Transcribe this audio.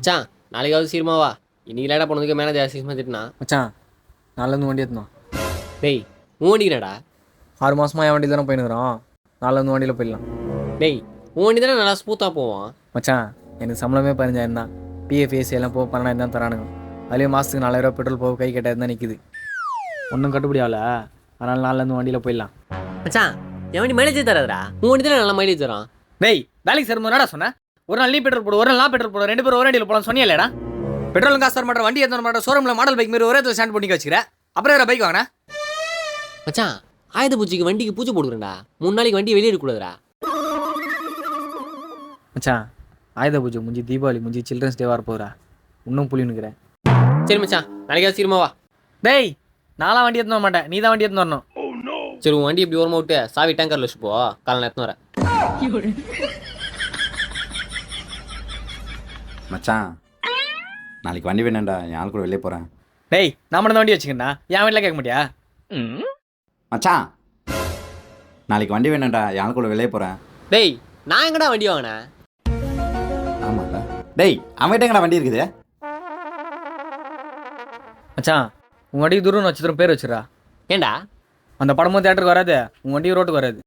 மச்சான் நாளைக்காவது சீக்கிரமா வா. இன்னைக்கு லேட்டாக போனதுக்கு மேனேஜர் சீக்கிரமா திட்டினா. மச்சான் நாலுலேருந்து வண்டி எடுத்துனோம். டேய் உன் வண்டிக்கிறடா. 6 மாதமாக என் வண்டி தானே போயினுக்கிறோம். நாலுலேருந்து வண்டியில் போயிடலாம். டேய் உன் வண்டி தானே நல்லா ஸ்மூத்தாக போவான். மச்சான் எனக்கு சம்பளமே 15,000 தான். பிஎஃப் ஏசி எல்லாம் போக 12,000 தான் தரானுங்க. அதுலேயும் மாதத்துக்கு 4,000 பெட்ரோல் போக கை கட்டாது தான் நிற்குது. ஒன்றும் கட்டுப்படி ஆகல. அதனால் நாலுலேருந்து வண்டியில் போயிடலாம். மச்சான் என் வண்டி மைலேஜ் தராதுடா. உன் வண்டி தானே நல்லா மைலேஜ் தரான். டேய் வேலைக்கு சேரும்போது என்னடா சொன்னேன்? ஒரு நாள் நீ பெட்ரோல் போடு, ஒரு நாள் நான் பெட்ரோல் போடு, 2 பேரும் ஒரே வண்டியில் போகலாம் சொன்னியலடா. பெட்ரோலும் காசு தர மாட்டேன், வண்டி எடுத்து மாட்டேன், ஷோரூமில் மாடல் பைக் மாரி ஒரே இடத்துல ஸ்டாண்ட் பண்ணி வச்சுக்கிறேன். அப்புறம் வேறு பைக் வாங்கினேன். மச்சான் ஆயுத பூஜைக்கு வண்டிக்கு பூஜை போடுறேன்டா. 3 நாளைக்கு வண்டி வெளியே எடுக்கக்கூடாதுடா. மச்சான் ஆயுத பூஜை முடிஞ்சு தீபாவளி முடிஞ்சு சில்ட்ரன்ஸ் டே வர போகிறா. இன்னும் புள்ளினுக்கிறேன். சரி மச்சான் நாளைக்காவது சீக்கிரமா வா. டேய் நான்லாம் வண்டி எடுத்துன்னு வர மாட்டேன், நீ தான் வண்டி எடுத்துன்னு வரணும். சரி உன் வண்டி இப்படி ஓரமாக விட்டு சாவி டேங்கரில் வச்சு போ. காலை எடுத்துன்னு வரேன். மச்சான் நாளைக்கு வண்டி வேணாண்டா, என் ஆள் கூட வெளியே போகிறேன். டேய் நான் மட்டும் தான் வண்டி வச்சுக்கண்ணா, என் வீட்டில் கேட்க மாட்டியா? மச்சான் நாளைக்கு வண்டி வேணாண்டா, என் ஆள் கூட வெளியே போகிறேன். டேய் நான் எங்கடா வண்டி வாங்கினேன்? ஆமாண்டா. டேய் அவன்கிட்ட எங்கடா வண்டி இருக்குது? மச்சான் உன் வண்டிக்கு துருவ நட்சத்திரம் பேர் வச்சுடா. ஏண்டா அந்த படமும் தேட்டருக்கு வராது, உன் வண்டி ரோட்டுக்கு வராது.